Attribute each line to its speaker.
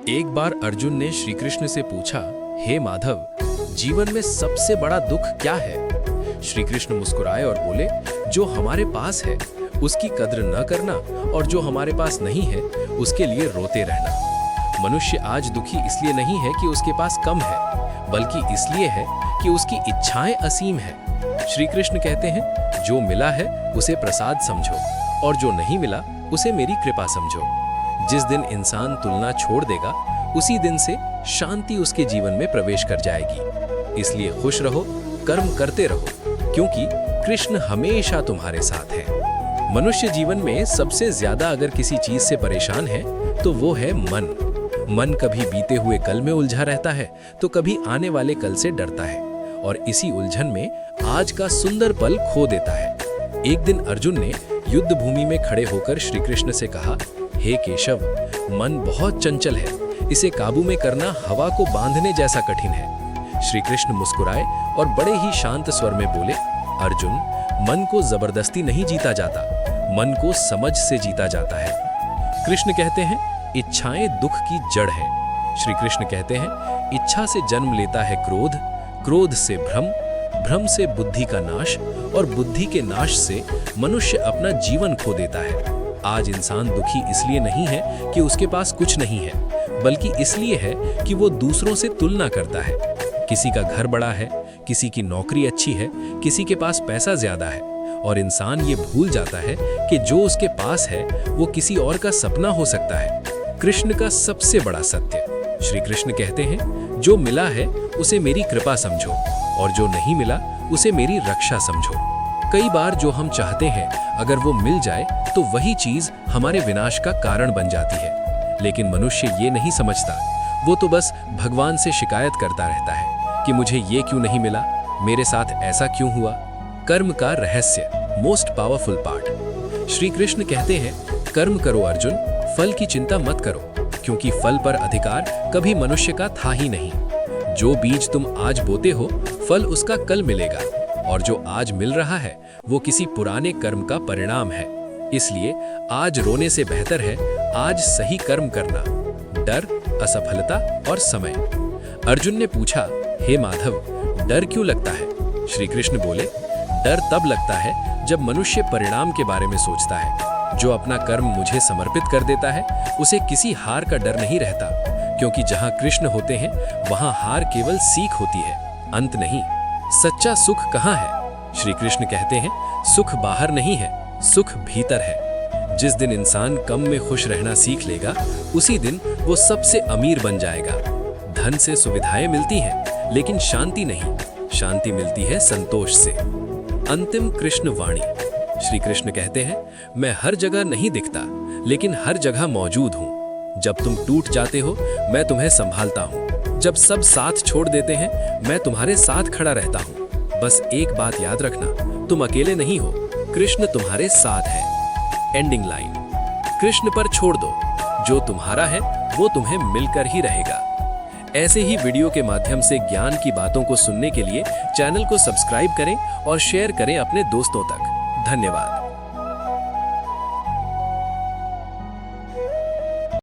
Speaker 1: एक बार अर्जुन ने श्री कृष्ण से पूछा, हे माधव, जीवन में सबसे बड़ा दुख क्या है? श्री कृष्ण मुस्कुराए और बोले, जो हमारे पास है उसकी कद्र न करना और जो हमारे पास नहीं है उसके लिए रोते रहना। मनुष्य आज दुखी इसलिए नहीं है कि उसके पास कम है, बल्कि इसलिए है कि उसकी इच्छाएं असीम है। श्री कृष्ण कहते हैं, जो मिला है उसे प्रसाद समझो और जो नहीं मिला उसे मेरी कृपा समझो। जिस दिन इंसान तुलना छोड़ देगा, उसी दिन से शांति उसके जीवन में प्रवेश कर जाएगी। इसलिए खुश रहो, कर्म करते रहो, क्योंकि कृष्ण हमेशा तुम्हारे साथ है। मनुष्य जीवन में सबसे ज्यादा अगर किसी चीज से परेशान है तो वो है मन। मन कभी बीते हुए कल में उलझा रहता है तो कभी आने वाले कल से डरता है, और इसी उलझन में आज का सुंदर पल खो देता है। एक दिन अर्जुन ने युद्ध भूमि में खड़े होकर श्री कृष्ण से कहा, हे केशव, मन बहुत चंचल है, इसे काबू में करना हवा को बांधने जैसा कठिन है। श्री कृष्ण मुस्कुराए और बड़े ही शांत स्वर में बोले, अर्जुन, मन को जबरदस्ती नहीं जीता जाता, मन को समझ से जीता जाता है। कृष्ण कहते हैं, इच्छाएं दुख की जड़ है। श्री कृष्ण कहते हैं, इच्छा से जन्म लेता है क्रोध, क्रोध से भ्रम, भ्रम से बुद्धि का नाश और बुद्धि के नाश से मनुष्य अपना जीवन खो देता है। आज इंसान दुखी इसलिए नहीं है कि उसके पास कुछ नहीं है, बल्कि इसलिए है कि वो दूसरों से तुलना करता है। किसी का घर बड़ा है, किसी की नौकरी अच्छी है, किसी के पास पैसा ज्यादा है, और इंसान ये भूल जाता है कि जो उसके पास है वो किसी और का सपना हो सकता है। कृष्ण का सबसे बड़ा सत्य, श्री कृष्ण कहते हैं, जो मिला है उसे मेरी कृपा समझो और जो नहीं मिला उसे मेरी रक्षा समझो। कई बार जो हम चाहते हैं अगर वो मिल जाए तो वही चीज हमारे विनाश का कारण बन जाती है। लेकिन मनुष्य ये नहीं समझता, वो तो बस भगवान से शिकायत करता रहता है कि मुझे ये क्यों नहीं मिला, मेरे साथ ऐसा क्यों हुआ। कर्म का रहस्य, most powerful part. Shri Krishna कहते हैं, कर्म करो अर्जुन, फल की चिंता मत करो, क्योंकि फल पर अधिकार कभी मनुष्य का था ही नहीं। जो बीज तुम आज बोते हो, फल उसका कल मिलेगा, और जो आज मिल रहा है वो किसी पुराने कर्म का परिणाम है। इसलिए आज रोने से बेहतर है आज सही कर्म करना। डर, असफलता और समय। अर्जुन ने पूछा, हे माधव, डर क्यों लगता है? श्री कृष्ण बोले, डर तब लगता है जब मनुष्य परिणाम के बारे में सोचता है। जो अपना कर्म मुझे समर्पित कर देता है उसे किसी हार का डर नहीं रहता, क्योंकि जहां कृष्ण होते हैं वहां हार केवल सीख होती है, अंत नहीं। सच्चा सुख कहाँ है? श्री कृष्ण कहते हैं, सुख बाहर नहीं है, सुख भीतर है। जिस दिन इंसान कम में खुश रहना सीख लेगा, उसी दिन वो सबसे अमीर बन जाएगा। धन से सुविधाएं मिलती हैं, लेकिन शांति नहीं। शांति मिलती है संतोष से। अंतिम कृष्ण वाणी। श्री कृष्ण कहते हैं, मैं हर जगह नहीं दिखता, लेकिन हर जगह मौजूद हूँ। जब तुम टूट जाते हो, मैं तुम्हें संभालता हूँ। जब सब साथ छोड़ देते हैं, मैं तुम्हारे साथ खड़ा रहता हूँ। बस एक बात याद रखना, तुम अकेले नहीं हो, कृष्ण तुम्हारे साथ है। एंडिंग लाइन, कृष्ण पर छोड़ दो, जो तुम्हारा है वो तुम्हें मिलकर ही रहेगा। ऐसे ही वीडियो के माध्यम से ज्ञान की बातों को सुनने के लिए चैनल को सब्सक्राइब करें और शेयर करें अपने दोस्तों तक। धन्यवाद।